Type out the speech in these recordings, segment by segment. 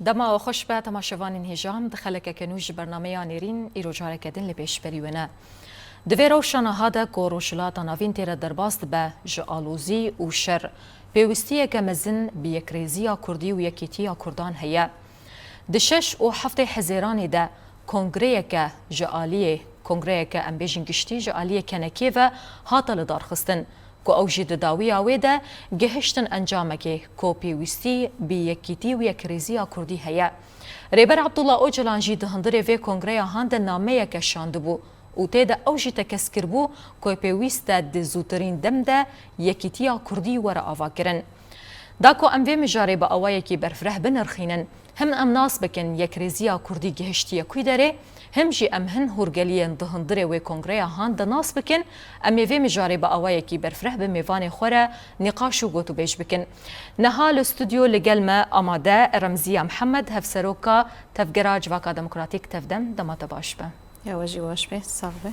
دما خوش به تماشاوان هجام دخلك کنوج برنامه نيرين ایرو جارکدن لپیش بریونه. دوی روشن هاده که روشلات ناوین تیر درباست به جالوزی و شر پیوستیه که مزن بیکریزیا کردی و یکیتیا کردان هیا. دشش و هفته حزیرانی ده کنگریه که جالیه کنگریه که امبیجن گشتی جالیه کنکی و هاته لدار خستن که اوجی داوی آویده گهشتن انجامه که پیوستی بیکیتی و یکریزیا کردی هیا. ریبر عبدالله اوجلانجی دهندره و کنگریه هاند نامه که شانده بو و تیده اوجی تکسکر بو که پیوست ده زودترین دم ده یکیتیا کردی ورا آوا کرن. داکو ام وی مجاری با آوایی که برفره بنرخینن هم ام ناس بکن یکریزیا کردی گهشتی کوی داره هم جی ام هن هورگلیان دهندره و کنگریه هان ده ناس بکن ام وی مجاری با آوایی که برفره به میوان خوره نقاش و گوتو بیش بکن. نهال استودیو لگل ما آماده رمزی محمد هفسروکا تفگراج واقع دموکراتیک تفدم دمات باش به. یا وجی واش به صاحبه.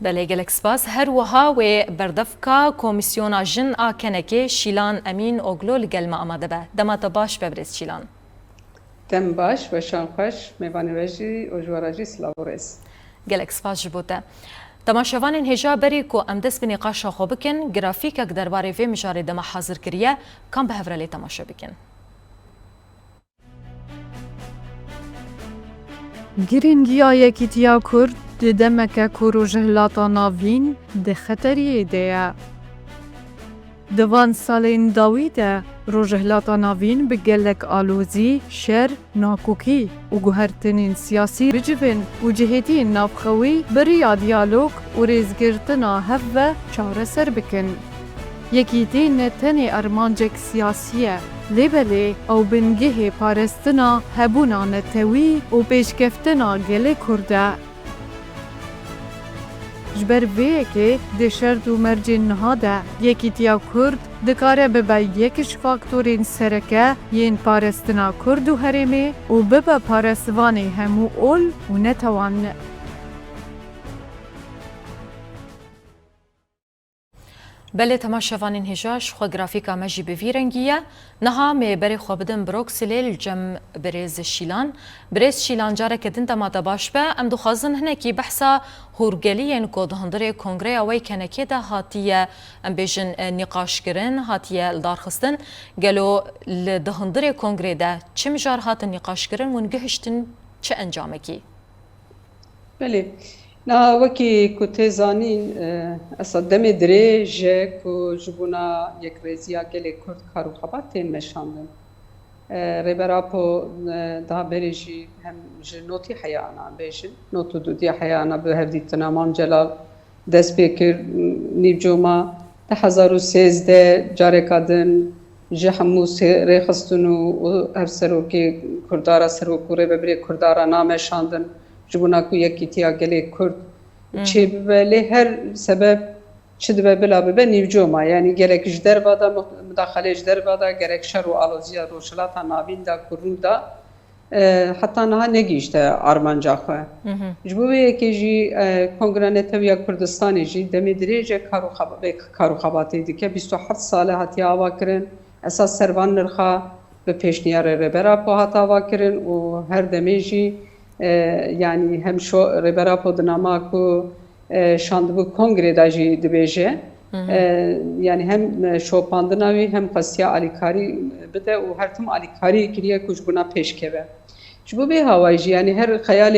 بله گلک سپاس هر وها و بردفکا کمیسیونا جن آکنکه شیلان امین اوگلو لگل ما آماده به دمات باش ببرز شیلان. دم باش و شان خوش میوان وجی و جوارجی سلاورس. گلک سپاس جبوده. تماشاوان هجا بری کو ام دست بنقاش خو بکن گرافیک درباره و مجاری دم حاضر کریه کام به هفرلی تماشا بکن. گرینگیا یکیتیا کرد دمکه کروجهلاتا ناوین ده خطریه ده. دوان سالین داویده روجهلاتا ناوین بگلک آلوزی، شر، ناکوکی و گوهرتنین سیاسی بجبن و جهتی نافخوی بریا دیالوگ و ریزگرتنا هفه چاره سر بکن. یکیتی نتنی ارمانجک سیاسیه لیبلی او بنگه پارستنا هبونا نتوی و پیشکفتنا گله کرده. جبر وی که دشرد و مرجین نهاده یکیتیا کرد دکاره ببا یکش فاکتورین سرکه ین پارستنا کرد و هرمه و ببا پارستوانی همو اول و نتوان. بله تماشاوان هجاش خو گرافیکا مجی بویرنگیه نها می بری خو بدن بروکسلیل جم برز شیلان برز شیلان جاره کدن دمادا باش به ام دخوازن هنه کی بحثا هورگلیین کو دهندره کنگره اوی کنکی ده هاتیه ام بیجن نقاش کرن هاتیه لدارخستن گلو لدهندره کنگره ده چه مجار هات نقاش کرن ونگهشتن چه انجامه کی؟ بله نا وکی کته زانین اصدم دریج کو جبونا یک رزیا گلی کرد کارو خبات تیم مشاندن ریبراپو ده بریجی هم جنوتی حیانا بیشن نوتو دودی حیانا به هفدی تنامان جلال دست بیکر نیبجوما ده 2013 جاره کادن جهمو ریخستونو هر سروکی کردارا سروکو ریبری کردارا نام شاندن جبونا کو یکیتیا گلی کرد چه بله هر سبب چه دبه بلا به نیوجوما یعنی گرک جدر بادا مداخله جدر بادا گرک شر و آلوزیا روشلاتا ناوین دا کرون دا حتی نه نگیشته آرمانجا خواه جبوه که جی کنگرانتویا کردستانی جی دمی دریجه کارو خباتی دی که 27 ساله هاتی آوا کرن اساس سروان نرخا به پیشنیار ربرا پو هات آوا کرن و هر دمی جی یعنی هم شو ربرا پودناما کو شاندبو کنگره داجی دبیجه یعنی هم شو پاندناوی هم قصیا علیکاری بده و هر تم علیکاری کریه کچ بنا پیش کبه جبو به هوایجی یعنی هر خیال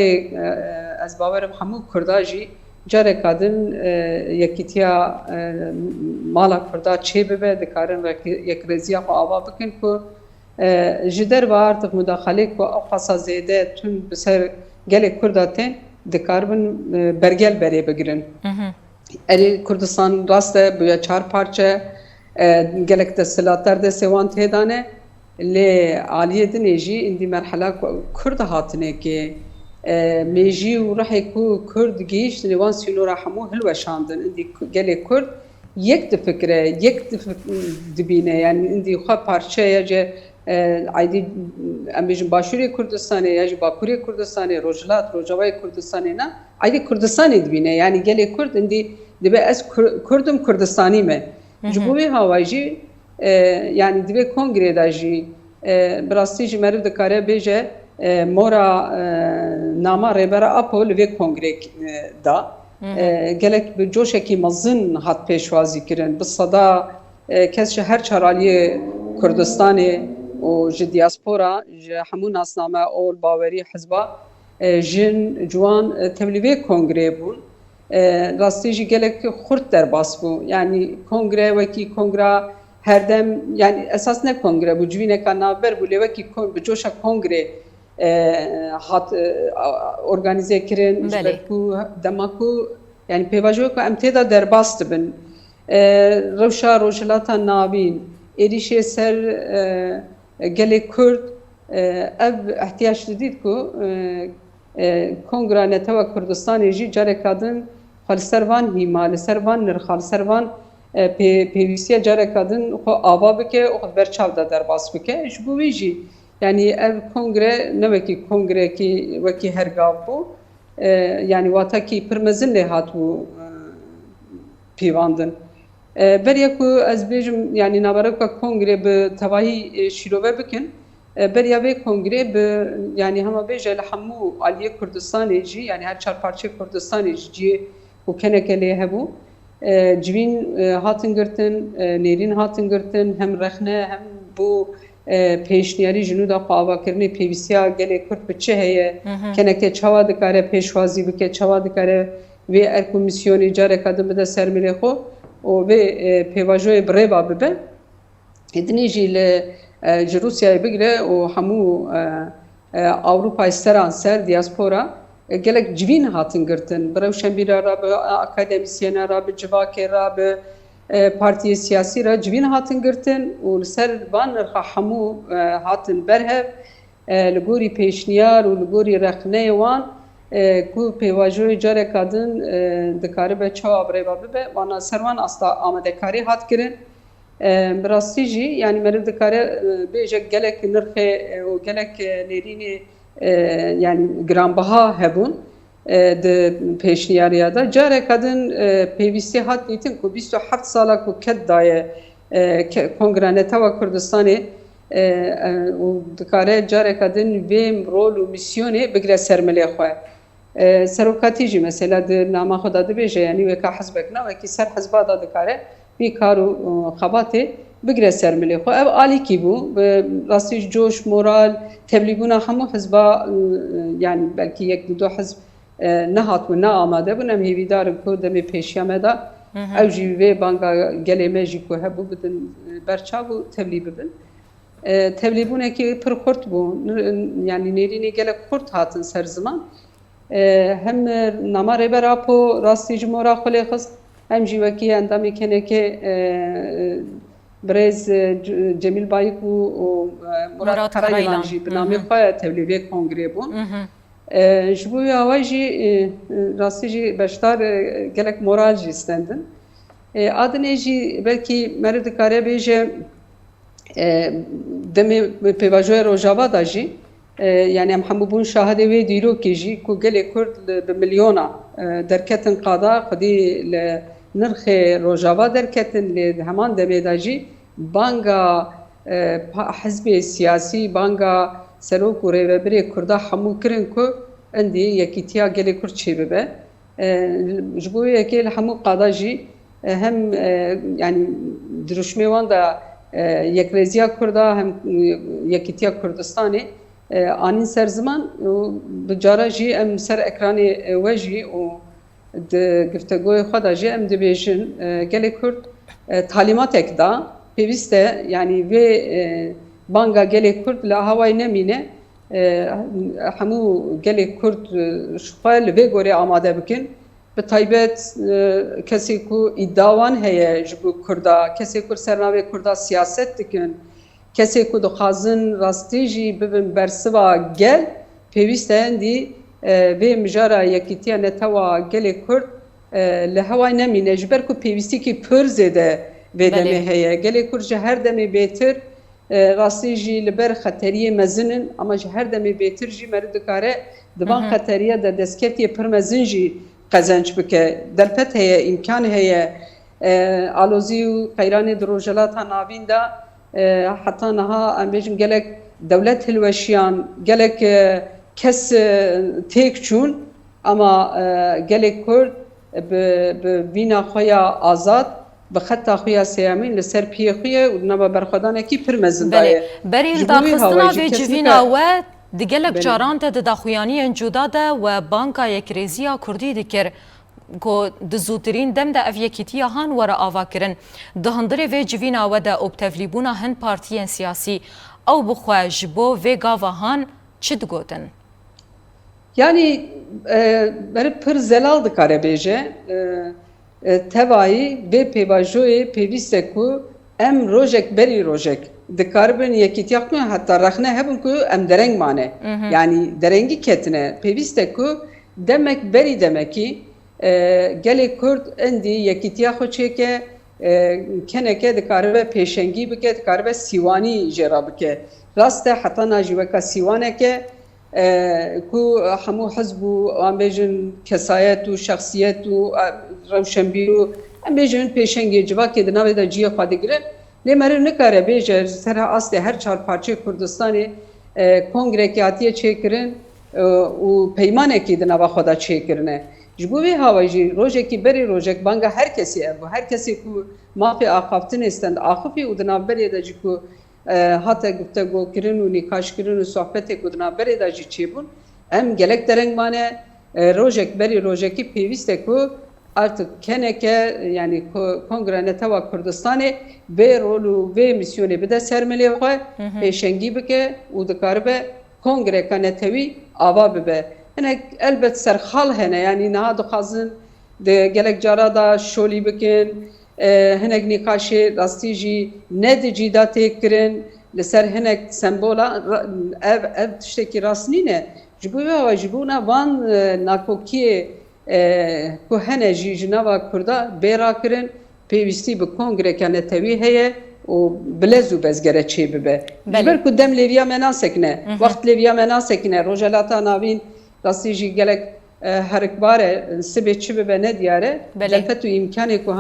از باورم همو کرداجی جاره کادن یکیتیا مالا کردا چه ببه دکارن یک رزیا خو آوا بکن کو جدر وارد مداخله کو اقصا زیده تون بسر گل کرداتن دکاربن برگل بری بگیرن. اری کردستان راسته بیا 4 پارچه گلک دستلاتر دست وان تهدانه لی عالیه دنیجی اندی مرحله کرد هاتنه که میجی و راحی کو کرد گیش لیوان سینو رحمو هلو شاندن اندی گل کرد یک فکره یک دبینه یعنی اندی خواه پارچه یا جه عیدی امیجن باشوری کردستانی یا جی باکوری کردستانی روجلات روجوای کردستانی نه عیدی کردستانی دبینه یعنی گلی کرد اندی دبی از کردم کردستانی مه جبوی هوایجی yani dibe kongreda jî براستی جی مریو دکاره بیجه مورا ناما ریبرا اپو لوی کنگره دا gelek bi coşekî mezin hat pêşwazî kirin bi seda kes ji her çaraliyê Kurdistanê û ji diaspora ji hemû nasname ol bawerî hizba jin ciwan tevlîvê kongrê bûn rastî jî gelek xurt derbas bû yani kongre wekî kongra herdem yani esas ne kongre bû civîneka navber bû lê wekî bi coşa kongre hat organize kirin ku demaku yani pêvajoya ku em têda derbas dibin rewşa rojhilata navîn êrişê ser gelê Kurd ev ihtiyaç didît ku kongra Netewa Kurdistanê jî careka din xwe li ser van hîma li ser van nirxa li ser van pêwîstiya careka din xwe ava bike û xwe berçav da derbas bike ji bo wê jî yani ev kongre ne wekî kongrekî wekî hergav bû yani watakî pir mezin lê hatbû pîvandin beriya ku ez bêjim yani nabereka kongre bi tevahî şîrove bikin beriya vê kongre bi yani hema bêje li hemû aliyê Kurdistanê jî yani her çarparçeyê Kurdistanê jî ciyê û keneke lê hebû civîn hatin girtin nêrîn hatin girtin hem rexne hem bu pêşniyarî ji nû da xwe avakirinê pêwîstiya gelê Kurd bi çi heye keneke çawa dikare pêşwazî bike çawa dikare vê erkomisyonê careka din bide ser milê xwe û vê pêvajoyê bi rêva bibe dinê jî li ji Rûsyayê bigire û hemû Awropayê seran ser diaspora gelek civîn hatin girtin bi rewşenbîra ra bi akademisyena ra bi civakê ra bi partiyê siyasî ra civîn hatin girtin û li ser van nirxa hemû hatin berhev li gorî pêşniyar û li gorî rexneyê wan ku pêvajoyê careka din dikaribe çawa bi rêva bibe wana ser wan asta amadekarî hat kirin bi rastî jî yani meriv dikare bêje gelek nirxê û gelek nêrînê yani giranbiha hebûn di pêşniyariya da careka din pêwîstî hat dîtin ku 27 sala ku ket daye Kongra Netewa Kurdistanê û dikare careka din vê rol û misyonê bigire ser milê xwe serokatî jî mesela di nama xwe da dibêje yani weka hizbek ne wekî ser hizba da dikare vî kar û xebatê bigire ser milê xwe ev alîkî bû rastî coş moral teblîbûna hemû hizba yani belkî yek du hizb nehatbû ne amade bûn em hêvîdarin ku demê pêşiya me da ew jî vê banga gelê me jî ku hebû bidin berçav û teblî bibin teblîbûnekî pir xurt bû yani nêrînê gelek xurt hatin ser ziman hem nama rêber apo rastî ji mora xwe lê xist hem jî wekî endamê kenekê birêz Cemîl Bayik û Murat Karayılan jî bi namê xwe tevlî vê kongrê bûn ji bo wê awa jî rastî jî beşdar gelek moral jî stendin adinê jî belkî meriv dikare bêje demê pêvajoya Rojava da jî yani em hemû bûn şahidê wê dîrokê jî ku gelê Kurd bi milyona derketin qada xwedî li nirxê Rojava derketin lê heman demê da jî banga hizbê siyasî banga serok û rêvebirê Kurda hemû kirin ku endî yekîtiya gelê Kurd çê bibe ji bo wê yekê li hemû qada jî hem yani diruşmê wan da yekrêziya Kurda hem yekîtiya Kurdistanê anîn ser ziman û bi cara jî em ser ekranê we jî û di giftegoyê xwe da jî em dibêjin gelê Kurd talîmatek da pêwîst e yani vê banga gelê Kurd li hawayê nemîne hemû gelê Kurd ji xwe li vê gorê amade bikin bi taybet kesê ku îddawan heye ji bo Kurda kesê ku sernavê Kurda siyaset dikin kesê ku dixwazin rastî jî bibin bersiva gel pêwîst e endî vê mijara yekîtiya Netewa gelê Kurd li hewayê nemîne ji ber ku pêwîstikî pir zêde vê demê heye gelê Kurd ji her demê bêtir rastî jî li ber xeteriyê mezinin ama ji her demê bêtir jî meriv dikare divan xeteriya de destkeftiyê pir mezin jî qezenç bike derpet heye imkan heye alozî û qeyranê di rojhilata navîn da حتی نها ام بیشن گلک دولت هلوشیان گلک کس تیک چون اما گلک کرد به بینا خویا آزاد به خط خویا سیامین لسر پی خویا و نبا برخدانه کی پر مزندایه بری داخستنا و جوینا و دگلک جاران ته د خویانی انجودا ده و بانکا یکریزیا کردی دکر کو د زوترین دم د افیکیتیا هان ورا آوا کرن د هندره و جوینا و د اوبتفلیبونا هن پارتیین سیاسی او بخوا جبو و گاوا هان چی دگوتن؟ Yani beri pır zelal dikare beje tevayı ve pevajoye peviste ku em rojek beri rojek dikarbin yekit yakmıyor hatta rahne hebun ku em dereng mane yani derengi ketine peviste ku demek beri demek ki gele Kurd endi yekit yakho çeke keneke dikarbe peşengi bike dikarbe sivani jerabike raste hatta najibeka sivaneke کو همو حزب و ام بیجن کسایت و شخصیت و روشنبیر و ام بیجن پیشنگی جوا که دناوی دا جیه خواهد گره لیمره نکاره بیجر سر اصل هر چهار پارچه کردستانی کنگره که آتیه چه کرن و پیمانه که دناوی خدا چه کرنه جبوی هاویجی روژه که بری روژه که بانگا هر کسی ابو هر کسی که مافی آخافتن استند آخفی و دناوی بری دا جی که hatta guftego kirin u nikaş kirin u sohbete kudna beri da jî çêbûn em gelek dereng mane rojek berî rojekî pêwîst ku artık keneke yani kongre neteva Kurdistanê vê rol û vê misyonê bide ser milê xwe pêşengî bike û dikaribe kongreka netewî ava bibe hinek elbet serxal hene yani niha dixwazin gelek cara da şolî bikin hinek nîqaşê rastî jî ne di cîda têk kirin li ser hinek sembola ev tiştekî rast nîne ji bo we ji bona van nakokiyê ku hene jî ji nava Kurda bêra kirin pêwîstî bi kongreka netewî heye û bilez û bezgere çê bibe ji ber ku dem lêviya me nasekine wext lêviya me nasekine rojelata navîn rastî jî gelek herikbare sibê çi bibe ne diyare delfet û imkanê ku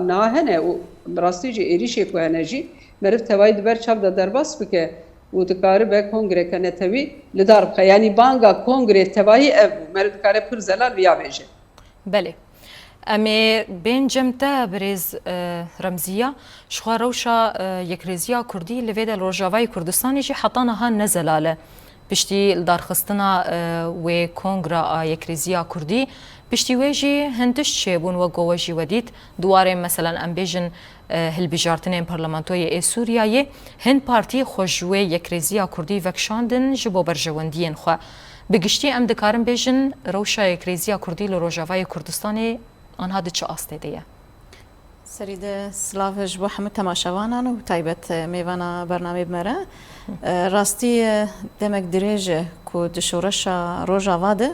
na hene û rastî jî êrişê ku hene jî meriv tevayî diber çav da derbas bike û dikaribe kongreka netewî li dar bixe yani banga kongrê tevayî ev bû meriv dikare pir zelal viya bêje Belê em ê bên cem te birêz Remziya ji xwe rewşa Yekrêziya Kurdî li vê de Rojavayê Kurdistanê jî heta niha ne zelal e piştî li darxistina wê kongra a Yekrêziya Kurdî piştî wê jî hin tişt çêbûn wek we jî wedît duwarê meselan em bêjin hilbijartinên parlamentoyê ê Sûriyayê hin partiyê xwe ji wê Yekrêziya Kurdî vekşandin ji bo berjewendiyên xwe bi giştî em dikarin bêjin rewşa Yekrêziya Kurdî li Rojavayê Kurdistanê anha di çi astê de ye سری ده سلاف جبو همه تماشاوانان و تایبت میوانا برنامه بمره راستی دمک دریجه که دشورش روژاوا ده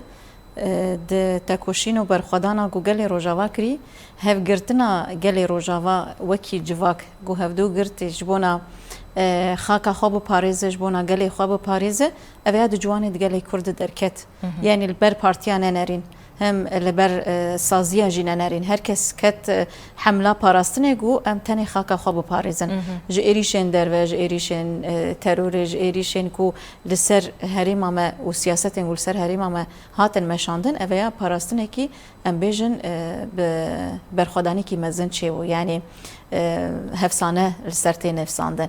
ده تکوشین و برخودانا گو گل روژاوا کری هف گرتنا گل روژاوا وکی جواک گو هف دو گرت جبونا خاکا خواب پاریزه جبونا گل خواب پاریزه اوه ده جوانی ده گل کرد درکت یعنی البر پارتیان نرین هم لبر سازیا جینانرین هر کس کت حمله پاراستنه گو ام تنی خاکا خواب پاریزن ج ایریشن دروه ج ایریشن ترور ج ایریشن کو لسر هریما ما و سیاستن گل سر هریما ما هاتن مشاندن اویا پاراستنه کی ام بیژن برخودانی کی مزن چیو یعنی هفسانه لسرتی نفساندن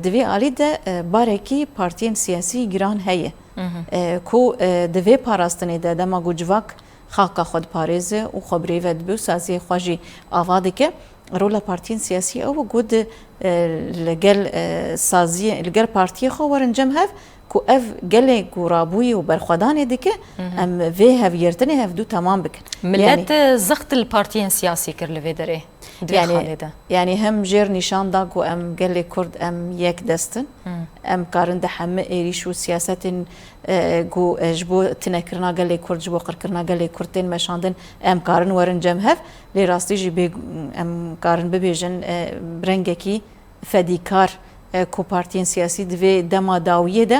دوی علی ده بارکی پارتین سیاسی گران هیه کو دوی پاراستنه ده دما گوجواک خاکا خود پاریزه و خبری و دبو سازی خواجی آواده که رولا پارتین سیاسی او گود لگل سازی لگل پارتی خو ورنجم هف کو اف گله گورابوی و برخدان دیگه ام وی هف یرتنی هف دو تمام بکن ملت زخت الپارتین سیاسی کر لوی داره يعني هم جير نشان داغو ام قال لي كرد ام يك دستن ام قارن ده حم ايريش وسياسات جو جبو تنكرنا قال لي كرد جبو قركرنا قال لي كرتين مشاندن ام قارن ورن جمهف لي راستي جي ام قارن ببيجن برنگكي فديكار کو پارتین سیاسی دوی دما داویه ده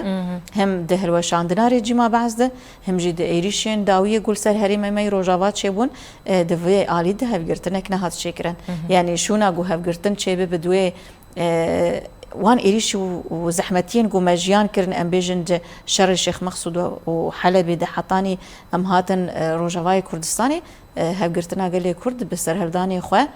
هم ده هلوشاندنا رژیما بعض ده هم جی ده ایریشین داویه گل سر هری می روجاوات چبون دوی عالی ده هفگرتنک نه هات شکرن یعنی شونا گو هفگرتن چبه بدوی وان إيريش وزحمتين جو مجيان كرن أم بيجن شر الشيخ مقصود وحلبي ده حطاني أم هاتن روجاواي كردستاني هفقرتنا قال لي كرد بسر هرداني خواه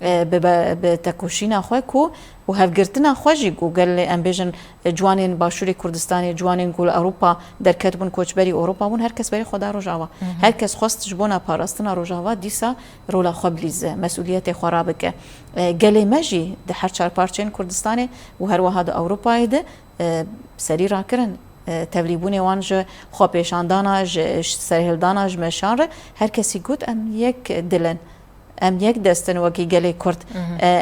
بتكوشينا خواه كو وهفقرتنا خواجي جو قال لي أم بيجن جوانين باشوري كردستاني جوانين قول أوروبا در كتبون كوچبري أوروبا ون هركس بري خدا روجاوا هركس خواست جبونا باراستنا روجاوا ديسا رولا خبليز مسؤوليات خرابك قال مجي ده هر چار پارچين كردستاني وهر وهاد أوروبا ده سري راكرن تبلیبونی وانج خواب پیشاندانا سرهلدانا مشاره هر کسی گفت ام یک دلن ام یک دستن وکی گلی کرد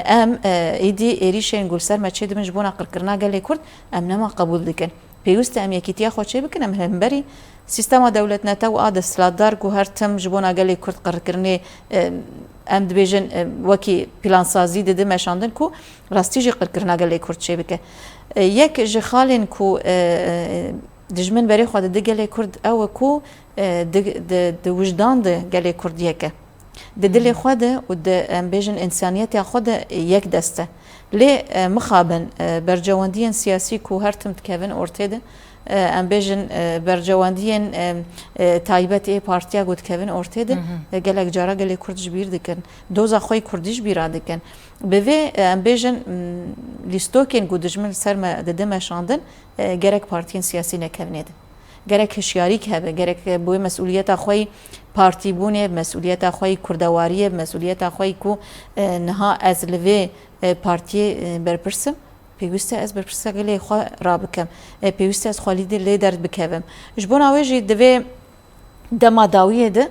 ام ایدی ایریشین گلسر مچه دمش بونا قرقرنا گلی کرد ام نما قبول دکن پیوست ام یکیتیا خوچه بکن ام همبری سیستم دولت نتا و آد سلادار گو هر تم جبونا گلی کرد قرقرنی ام دبیجن وکی پلان سازی ده مشاندن کو راستیجی قرقرنا گلی کرد چه بکن یک جخالن کو دجمن برای خود دگلی کرد او کو د وجدان دگلی کرد یکه دل خود و د بیژن انسانیت خود یک دسته لی مخابن برجواندین سیاسی کو هر تم تکون ارتده ام بیژن برجواندین تایبت ای پارتیا گود کون ارتده گلک جارا گلی کرد جبیر دکن دوزا خوی کردیش بیرا دکن به ام بیژن لیستوکین گودجمن سرم ددم شاندن گرک پارتین سیاسی نکونید گرک هشیاری که به گرک بوی مسئولیت خوی پارتی بونه مسئولیت خوی کردواری مسئولیت خوی کو نها از لوی پارتی برپرسم پیوسته از برپرسه گلی خو را بکم پیوسته از خالد لیدر بکوم جبون اوجی دوی دما داویه ده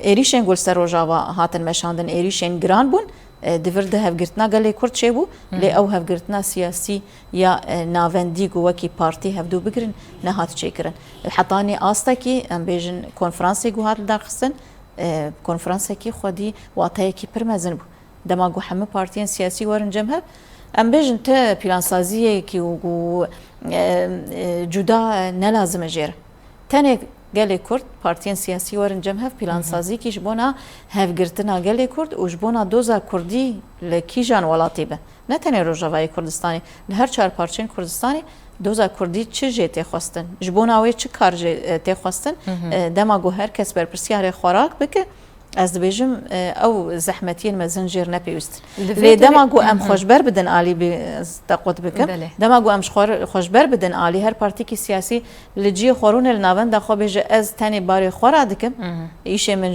ایریشن گلسر روجاوا هاتن مشاندن ایریشن گران بون دور ده هفگرتنا گلی کرد چه بو لی او هفگرتنا سیاسی یا ناوندی گو وکی پارتی هفدو بگرن نهات چه کرن حتانی آستا کی ام بیجن کنفرانسی گو هات درخستن کنفرانسی کی خودی واتای کی پرمزن بو دما گو همه پارتیان سیاسی ورن جمهب ام بیجن ته پلانسازی کی گو جدا نلازم جیر تنه گلی کرد پارتیان سیاسی ورن جمهف پلانسازی کیش بونا هفگرتنا گلی کرد و جبونا دوزا کردی لکیجان ولاتی به نه تنه روجاوای کردستانی هر چهار پارچین کردستانی دوزا کردی چه جه خواستن جبونا وی چه کار جه خواستن دما گو هر کس بر پرسیار خوراک بکه از بیجم او زحمتین مزن جیر نپیوست لی دما گو ام خوشبر بدن آلی تقود بکم دما گو ام خوشبر بدن آلی هر پارتی کی سیاسی لجی خورون الناون دا خو بیجه از تنی باری خورا دکم ایشه من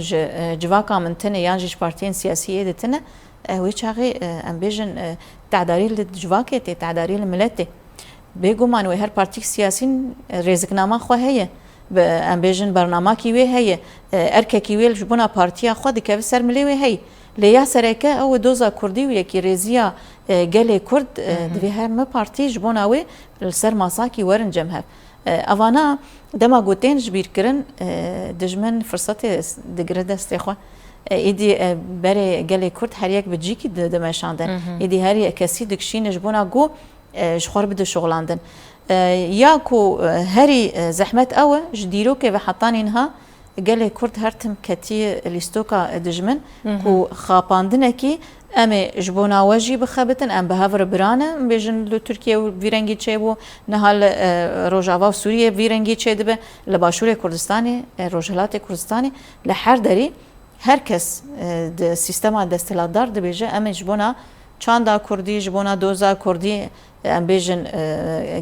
جواکا من تنه یانجیش پارتین سیاسی ده تنه وی چاقی ام بیجن تعداری لجواکه تی تعداری لملته بگو من وی هر پارتی سیاسی رزقنامه خو هیه ام بیژن برنامه کی وی هی ارکه کی ویل جبونا پارتیا خود که سر ملی وی هی لیا سرکه او دوزا کردی و یکی رزیا گله کرد دوی هم پارتی جبونا وی سر ماساکی ورن جمهب اوانا دما گوتین جبیر کرن دجمن فرصت دگره دست خو ایدی بره گله کرد هر یک بجی کی دمشاندن ایدی هر یک کسی دکشین جبونا گو شخور بده شغلاندن یا کو هری زحمت او جدیرو که و حتانی اینها گله کرد هر تم کتی لیستوکا دجمن کو خاپاندنه کی ام جبونا وجی بخبتن ام بهاور برانه بیژن لو ترکیه و ویرنگی چه بو نهال روجاوا سوریه ویرنگی چه دبه لباشور کردستانی روجلات کردستانی لهر دری هر کس د سیستم دستلادار دبیجه ام جبونا چاندا کردی جبونا دوزا کردی ام بیژن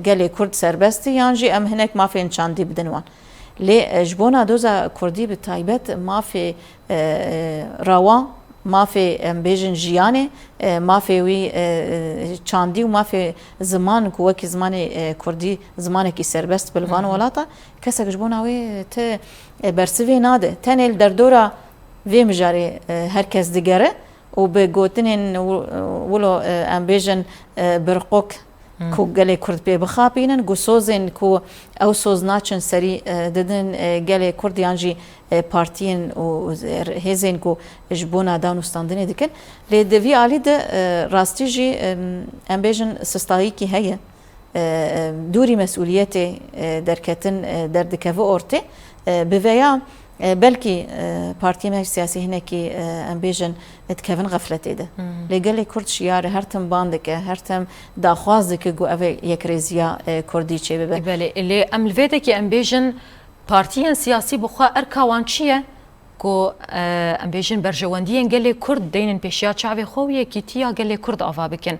گلی کرد سربستی یانجی ام هنک مافین چاندی بدنوان لی جبونا دوزا کردی به تایبت مافی روان مافی ام بیژن جیانه مافی وی چاندی و مافی زمان کوکی زمان کردی زمان کی سربست بلوان ولاتا کسک جبونا وی ت برسوی ناده تنل در دورا وی مجاری هر کس دیگره و به گوتنین ولو ام بیژن برقوک کو گله کرد به بخابینن گو سوزن کو او سوز ناچن سری ددن گله کردیانجی پارتین و هزین کو جبونا دانوستاندنه دکن لی دوی آلی ده راستی جی ام بیژن سستایی کی هیه دوری مسئولیت درکتن در دکوه ارته بویا بلكي بارتي ما سياسي هناكي امبيجن تكفن غفلتي ده لقال كرد شيار هرتم باندك هرتم داخوازك جو افي يكريزيا كردي تشي ببه بله اللي ام الفيدك امبيجن بارتيان سياسي بخوا اركاوانچيه کو امبیژن برجواندین گلی کرد دینن پیشیا چاوی خویه کیتیا گلی کرد آوا بکن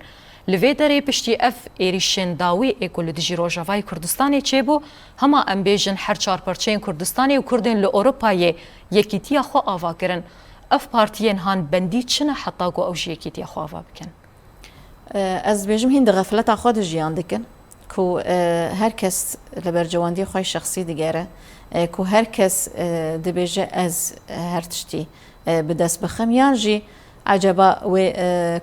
لویدری پشتی اف ایریشن داوی اکول دیجی روجاوای کردستانی چه بو هما امبیژن هر چار پرچین کردستانی و کردین ل اروپای یکیتیا خو آوا کرن اف پارتیین هان بندی چنه حتی گو اوج یکیتیا خو آوا بکن از بیجم هند غفلت خود جیان دکن کو هر کس لبرجواندی خوی شخصی دیگره کو هر کس دبیجه از هر تشتی بدست بخم یانجی عجبا و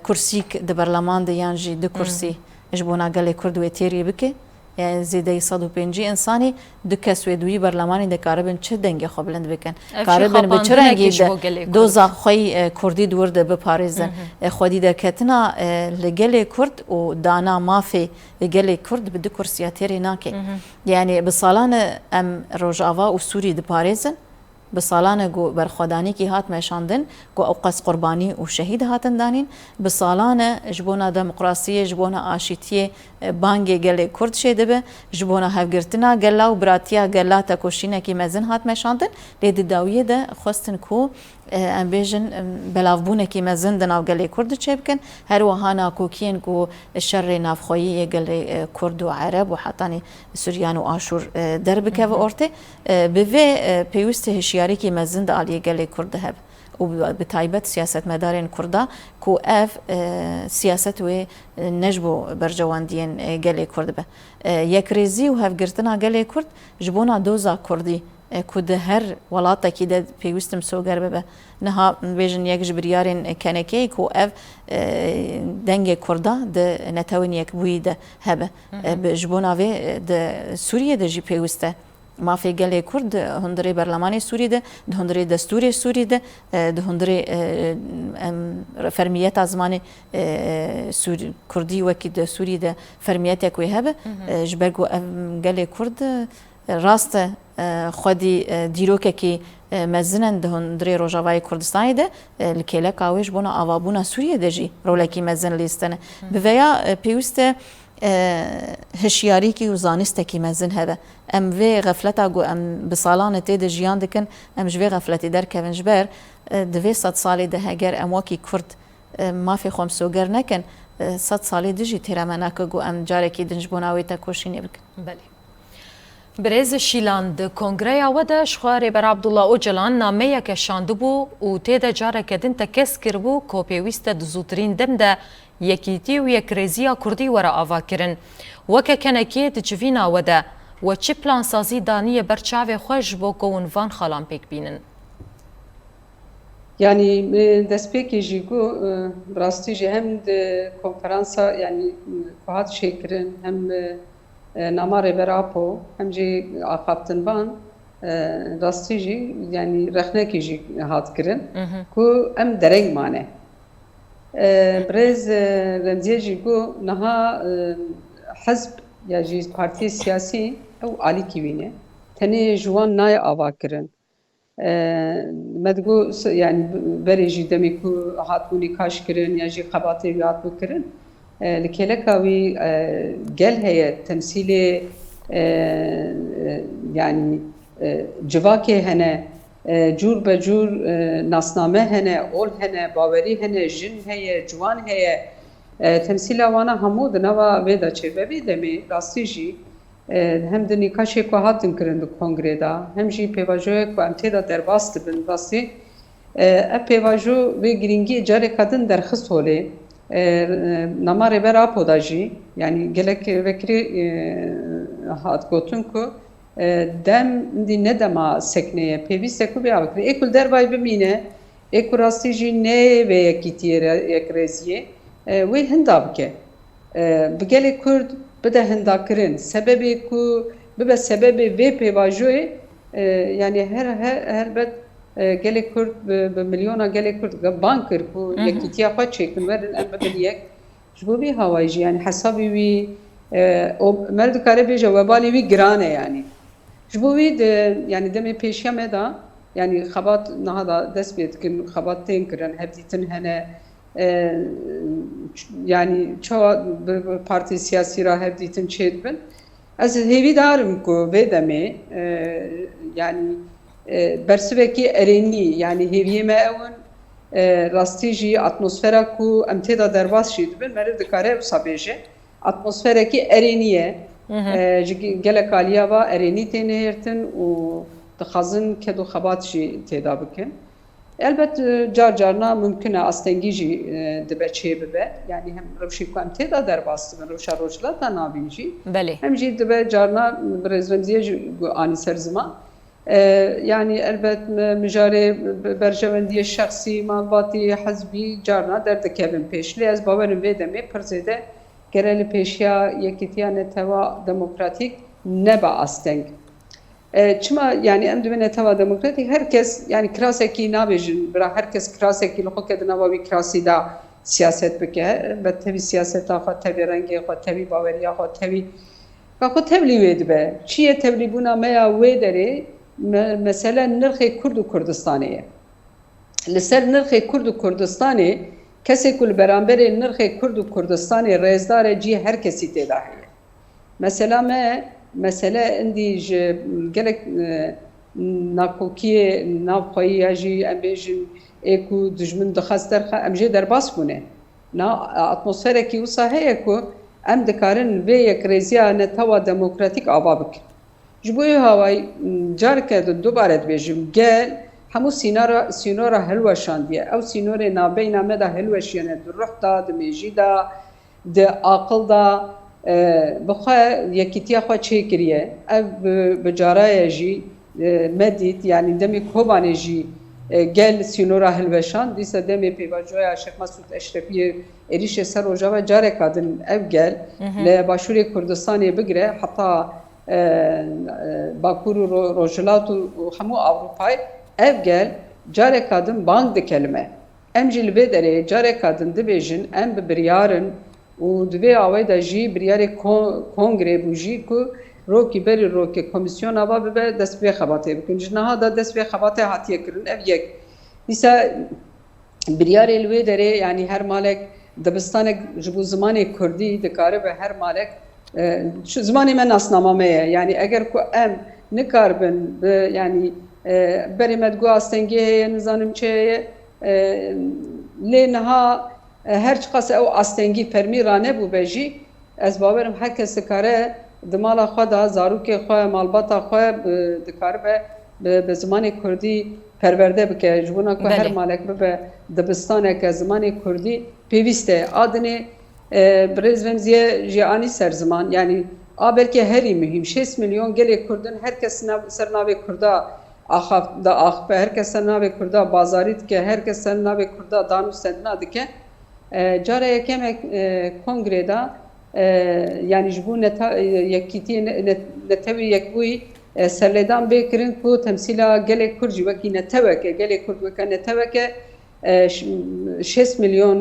کرسیک د برلمان دی یانجی د کرسی اجبونا گلی کرد و تیری بکه يعني زيدي 150 انساني دكس ودوي برلماني د كاربن چه دنگه خبلند بكن كاربن بچرنگي دوزا خوي كردي دورد به باريزن خودي د كتنا لگل كرد و دانا مافي لگل كرد بده كرسياتيري ناكي يعني بصالان ام روجاوا و سوري د باريزن بصالانه جو برخداني كي هات مشاندن جو اوقاس قرباني وشهيد هاتن دانين بصالانه جبونا ديمقراطيه جبونا اشيتيه بانگي گله كرد شيدبه جبونا هفگرتنا گلا و براتيا گلا تكوشينه كي مزن هات مشاندن لدي داويه ده خواستن كو امبيجن بلافبونه كي مزن دناو گله كرد چبكن هر وهانا كوكين كو الشر نافخوي گله كرد وعرب وحتاني سوريان واشور دربكه و اورته بوي بيوست هشياري كي مزن داليه گله كرد هب وبتايبت سياسة مدارين كردا كو اف سياسة و نجبو برجواندين گله كرد به يكريزي و هفگرتنا گله كرد جبونا دوزا كردي كود هر ولاتا كي ده بيوستم سوگر به نها بيجن يك جبريارين كانكي كو اف دنگ كردا ده نتاون يك بوي ده هبه بجبونا في ده سوريا ده جي بيوسته ما في قال كرد هندري برلماني سوري ده هندري دستوري سوري ده هندري فرميات زماني سوري كردي وكيد سوري ده فرميات يكوي هبه جبرجو قال كرد راست خودی دیروکه کی مزنن دهون دری روجاوای کردستانی ده لکیله کاویش بونا آوابونا سوریه دجی رولاکی مزن لیستنه بویا پیوسته هشیاری کی و زانسته کی مزن هده ام وی غفلتا گو ام بسالانه تیده جیان دکن ام جوی غفلتی در کون جبر دوی 100 سالی ده هگر ام واکی کرد ما في خوم سوگر نکن 100 سالی دجی تیرمناکه گو ام جاره کی دنجبوناوی تا کوشینی بکن بله برز شیلاند کنگره وده شخوار بر عبدالله اوجلان نامه که شاندبو و تیده جاره کدن تکس کربو کو پیویست دزوترین دم ده یکیتی و یک ریزیا کردی ورا آوا کرن وکه کنکی دجوینا وده و چی پلان سازی دانیه برچاوه خوش بو گونوان خالان پیک بینن يعني دسبيكي جيجو براستي جي هم كونفرنسا يعني فهاد شكرن هم نامار برابو هم جي عقابتن بان راستي جي يعني رخناكي جي هات كرن كو ام درنگ مانه برز رمزيه جيجو نها حزب يا جي بارتي سياسي او علي كيوينه تاني جوان ناي آوا كرن مدگو يعني بري جي دميكو هاتوني كاش كرن يا جي خباتي هاتو كرن لكيلكاوي قال هي تمثيلي يعني جواكي هنا جور بجور ناسنامه هنا اول هنا باوري هنا جن هي جوان هي تمثيل وانا همود نوا ودا چبي دمي راستيجي هم دني كاشي کو هاتن کرن دو کنگره دا هم جي پیواجو کو امتدا درباست بن راستي ا پیواجو و گرینگی جاره kadın درخص هوله نماره برا پوداجی یعنی گلک وکری هات گوتون کو دم دی ندما سکنه پیوسته کو بیا وکری اکل در وای بمینه اکو راستی جی نه و یکیتیر یک رزیه و هنداب که بگل کرد بده هندا کرن سببی کو به سبب و پیواجوی یعنی هر بد گله کرد به میلیونا گله کرد بانکر کو یکیتیا خود چکن ورن ام بدن یک جبوی هوایجی یعنی حسابی وی او مرد کاری بیجا وبالی وی گرانه یعنی جبوی یعنی دم پیشیا مدا يعني خبات نهضة دست بيتكن خبات تنكرن هبديتن هنا يعني شو بارتي سياسي را هبديتن شيد بن از هیوی دارم کو بدمه يعني برسوكي اريني يعني هیوی ما اون راستيجي اتمosfera کو امتدا درباس شيد بن مرد دكاره صبيجه اتمosfera كي ارينيه جلك عليا با اريني تنهرتن و دخازن كدو خبات شي تيدا بكن البت جار جارنا ممكن استنجيجي دبچه ببه يعني هم روشي كو امتدا درباس من روشا روجلا تنابيجي بله هم جي دبه جارنا برزمزيه اني سرزما يعني البت مجاري برجوندي الشخصي مالباتي حزبي جارنا دردكبن پیش لي از باورم بدمه پرزده گرل پیشیا یکیتیا نتوا دموکراتیک نبا استنگ چما يعني ام دوبه نتوا دموکراتیک herkes yani kraseki nabejin bra herkes kraseki لخو کد نواوی کراسی دا سیاست بکه به تبی سیاست آخا تبی رنگی آخا تبی باوری آخا تبی آخا تبلی وید به چیه تبلی بونا میا ویدره مثلا نرخ کرد و کردستانیه لسر نرخ کرد و کردستانی کسی کل برانبر نرخ کرد و کردستان رزدار جی هر کسی تداهیه مثلا اندی گلک ناکوکی نافخایی جی امبیجن اکو دجمن دخستر امجی در باس کنه نا اتمسفره کی وسا هه کو ام دکارن به یک رزیا نتوا دموکراتیک آبابک جبوی هوای جارکه دوباره بیجم گل همو سینورا هلوشاندیه او سینور نابین آمده هلوشیانه در روح دا در میجی دا در عقل دا بخواه یکیتیا خواه چه کریه او بجارای جی مدید یعنی دمی کوبانه جی گل سینورا هلوشان دیسا دمی پیواجوی شیخ مسعود اشرفی ایریش سر و جاوه جاره کادن او گل لباشور کردستانی بگره حتی باکور و روجلات و همو اوروپای ev gel care kadın bank de kelime em jil bedere care kadın dibêjin em bi biryarın û divê awê de jî biryarê kongre bû jî ku rokî berî rokê komisyona va bibe dest pê xebatê bikin ji niha da dest pê xebatê hatiye kirin ev yek dîsa biryarê li wê derê yani her malek dibistanek ji bo zimanê Kurdî dikare bi her malek zimanê me nasnamame ye yani eger ku em nikarbin yani بريمت گو استنگی نزانم چه لینها هر چقدر او استنگی فرمی رانه بو بجی از باورم هر کس کاره دمال خدا زاروک خواه مالبات خواه دکاره به زمان کردی پرورده بکه جبونا که هر مالک به دبستانه که زمان کردی پیوسته آدنه برز رمزیه جیانی سر زمان یعنی آبر که هری مهم 6 میلیون گلی کردن هر کس سرناوی کرده آخاف دا آخ به هر کس ناوی کرده بازاریت که هر کس ناوی کرده دانو سندنا دکه جاره یکم کنگره دا yani جبو یکیتی نتوی یکوی سرلیدان بکرین کو تمثیلا گله کردی وکی نتوکه گله کرد وکی نتوکه 6 میلیون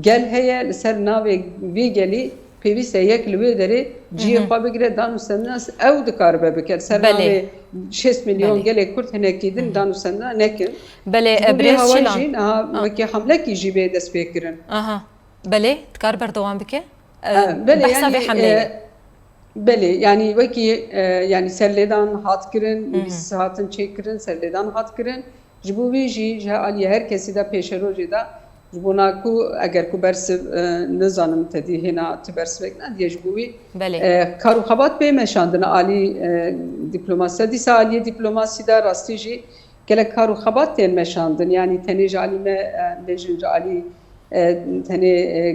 گل هیا لسر ناوی وی گلی پیوسته یک لوی داره جی خواب بگیره دانو سندناس او دکار بکر سر ناوی 6 میلیون گله کرد هنکیدن دانو سندنا نکن بله ابریز چیلان وکی حمله کی جیبه دست بکرن بله دکار بردوام بکه بله بحثا به حمله بله yani وکی yani سرلیدان هات کرن بیس هاتن چک کرن سرلیدان هات کرن جبوی جی جالی هر کسی دا پیش روزی دا جبونا کو اگر کو برس نزانم تدی هنا تبرس بگن دیجبوی کارو خبات به مشاندن عالی دیپلماسی دیسا عالی دیپلماسی دا راستی جی کل کارو خبات تن مشاندن yani تنی جالی me lejin جالی تنی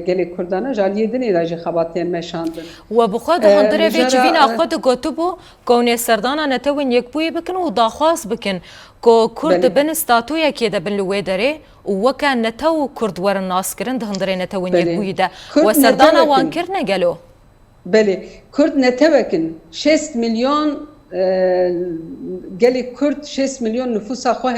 گل کردانه جالی دنی راجع خبات تن مشاندن و بخود هندره به چوین آخود گوتبو کونه سردانا نتوین یک بوی بکن و داخواست بکن کو کرد بن استاتویا که ده بن لوی داره و کان نتو کرد ور الناس کرند هندره نتوین یک بوی ده و سردانا وان کرنه گلو بله کرد نتوکن 6 میلیون گلی کرد 6 میلیون نفوس خواه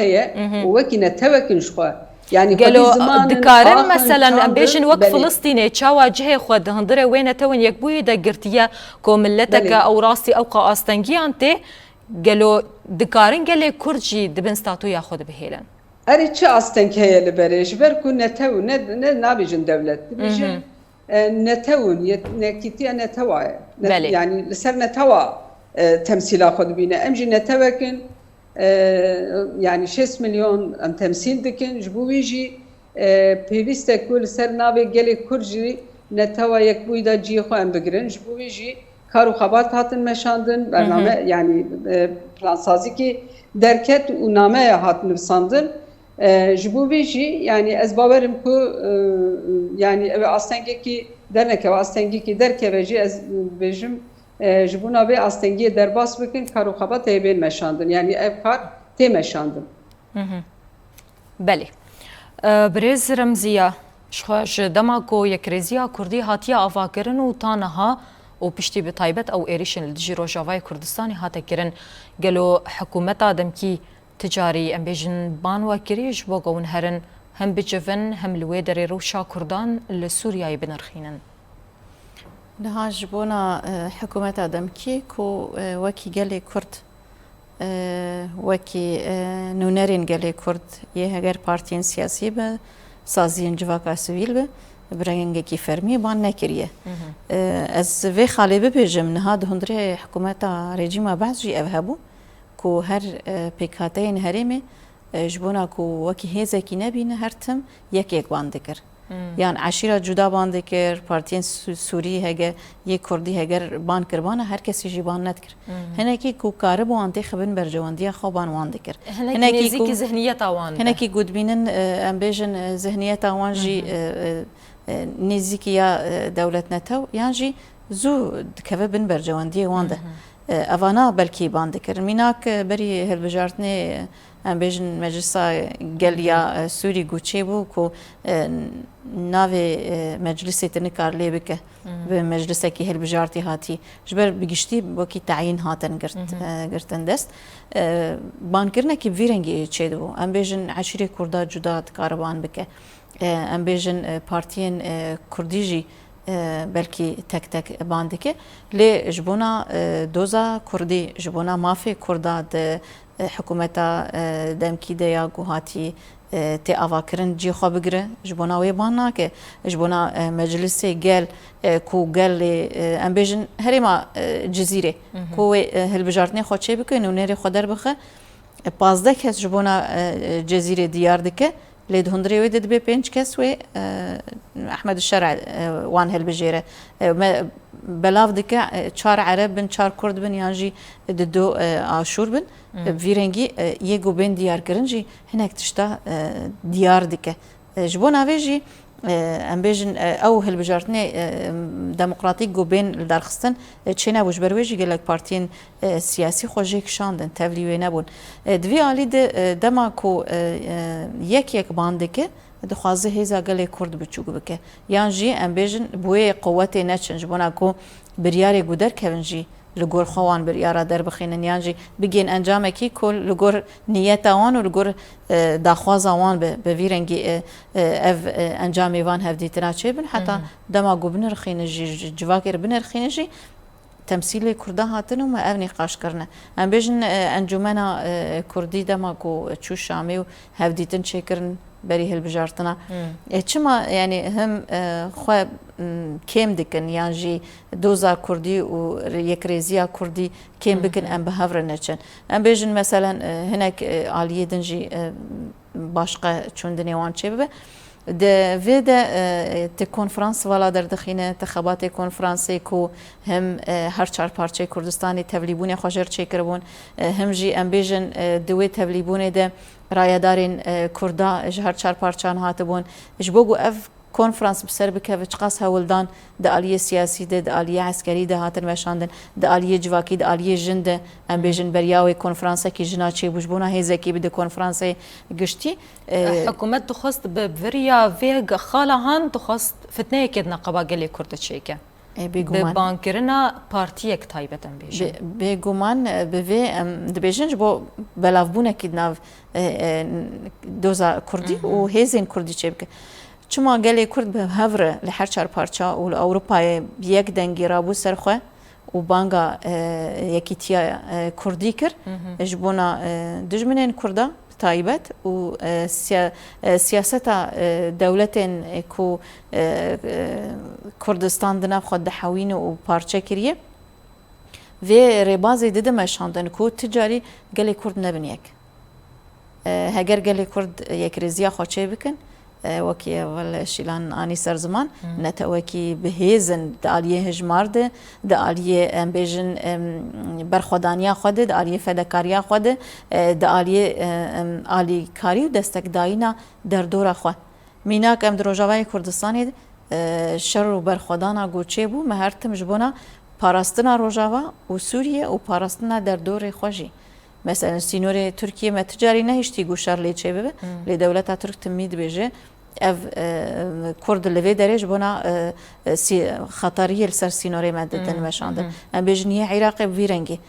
و وکی نتوکن شخواه يعني قالوا دكارن مثلا بيجن وقت فلسطيني تشاوا جهه خد هندره وين تون يكبوي دا قرتيا كوملتك او راسي او قاستنجي انت گلو دکارن گله کرد جی دبن ستاتویا خود بهیلن اری چه استنک هی لبریش بر کو نتو نه نابیجن دولت بیجن نتون نکیتیا نتواه بله. يعني لسر نتوا تمثيل خود بينا امجي نتوكن يعني 6 مليون ام تمثيل دكن جبو يجي بيفيست كل سر نابي جلي كرجي نتوا يكبويدا جي خو ام بگرن جبو يجي كارو خبات هاتن مشاندن برنامه يعني بلان سازي كي دركت ونامه هاتن بساندن جبو يجي يعني اسبابرم كو يعني استنگي كي درنك استنگي كي دركه بيجي از بيجم جبونا به استنگی درباس بکن کارو خبات تیبین مشاندن یعنی اف کار تی مشاندن بله برز رمزیه شخواش دماغو یک رزیا کردی هاتیا آوا کرن و تانها و پشتی به طایبت او ایریشن لدجی روژاوای کردستانی هاته کرن گلو حکومت آدم کی تجاری ام بیجن بانوا کریش بوگون هرن هم بجفن هم لویدر روشا کردان لسوریای بنرخینن نهاج بونا حكومة دمكي كو وكي قالي كرد وكي نونرين قالي كرد يهجر بارتين سياسي ب سازين جواكا سويل ب برنجة كي فرمي بان نكريه از في خالي ببيجم نهاد هندري حكومة رجيم بعضي أذهبوا كو هر بيكاتين هرمي جبونا كو وكي هذا كي نبين هرتم يك باندكر يعني عشيرة جدا باندكر بارتين سوري هجر يك كردي هجر بان كربانا هر كسي جبان نذكر هنا كي كو كاربو أنتي خبن برجوانديا خوبان واندكر هنا كي كو ذهنية تاوان هنا كي جود بينن أمبيجن ذهنية تاوان جي نزيكيا دولة نتو يعني جي زو كذا بن برجوانديا وانده أفانا بلكي باندكر ميناك بري هالبجارتني ام بیشن مجلسا گلیا سوری گوچه بو کو ناوی مجلسی تنکار لی بکه به مجلسی که هل بجارتی هاتی جبر بگشتی با کی تعیین هاتن گرتن دست بانکرنا کی ویرنگی چه دو ام بیشن عشیره کردا جدا کاربان بکه ام بیشن پارتین کردیجی بلکی تک تک باندکه لی جبونا دوزا کردی جبونا مافی کردا حکومتا دمکی دیا گوهاتی تی آواکرن جی خواب گره جبونا ویبانا که جبونا مجلسی گل کو گل ام بیشن هریما جزیره کو هل بجارتنی خود چه بکن و نری خود در بخه 15 کس جبونا جزیره دیار دکه لید هندری وید دبی 5 کس و احمد الشرع وان هل بجیره بلاف دکه 4 عرب بن 4 کرد بن یانجی دو آشور بن ویرنگی یگو بین دیار کرنجی هناك تشتا دیار دکه جبون آویجی ام بیشن او هل بجارتنی دموکراتیک گو بین درخستن چه نبوش برویجی گلک پارتین سیاسی خوشی کشاندن تولیوی نبون دوی آلی دما کو یک باند که دخوازه هیزا گلی کرد بچوگ بکه یان جی ام بیشن بوی قوت نچنج بونا کو بریاری گودر کونجی لجور خوان بريارة درب خينا نيانجي بجين أنجام كي كل لجور نية وان ولجور دخوازا وان بفيرنجي اف أنجام يوان هفدي تناشبن حتى دما جوبنر خينا جواكر بنر خينا جي تمثيل كردا هاتنو ما أبني قاش كرنا أم بيجن أنجمنا كردي دما كو تشو شامي وهفدي تنشكرن بري هالبجارتنا چما يعني هم خو كيم دكن يعني دوزا كردي و يكريزيا كردي كيم بكن ام بهفر نچن ام بيجن مثلا هناك عاليه دنجي باشقه چون دنيوان چبه ده ویده ت کنفرانس والا در دخینه انتخابات کنفرانسی کو هم هر چهار پارچه کردستانی تبلیبون خوشر چه کربون هم جی ام بیژن دوی تبلیبون ده رایدارین کردا هر چهار پارچان هاتبون اش بگو اف کنفرانس بسر بکه و چقاس هولدان ده آلیه سیاسی ده آلیه عسکری ده هاتن مشاندن ده آلیه جواکی ده آلیه جنده ام بیژن بریاوی کنفرانس کی جنا چه بوجبونا هیزکی بده کنفرانس گشتی حکومت تخست بفریا ویگ خالهان تخست فتنه کد نقبا گلی کرد چیکه بگومان بانکرنا پارتیک تایبتن بیژن بگومان به دبیژن جو بلافبونه کد ناو دوزا کردی و هیزین کردی چه بکه چما گلی کرد به هفره لحر چار پارچه و اروپای یک دنگی رابو سرخواه و بانگا یکیتیا کردی کر جبونا دجمنین کردا تایبت و سیاست دولت کو کردستان دناب خود دحوین و پارچه کریه و ربازی دیده مشاندن کو تجاری گلی کرد نبنیک هگر گلی کرد یک رزیا خوچه بکن وکی اول شیلان آنی سر زمان نتا وکی بهیزن دالیه هجمارده دالیه بیجن برخودانیا خوده دالیه فداکاریا خوده دالیه آلی کاری و دستک داینا در دور خو میناک ام دروجاوی کردستانی شر و برخودانا گوچه بو مهرتم جبونا پاراستنا روجاوا و سوریه و پاراستنا در دور خوشی مثلا سینور ترکیه ما تجاری نهشتی گوشار لی چه ببه لی دولت ترک تمید بیجه اف کرد لوی درج بنا خطریه لسر سینوری مددن مشاندن ام بیجنیه عراق ویرنگی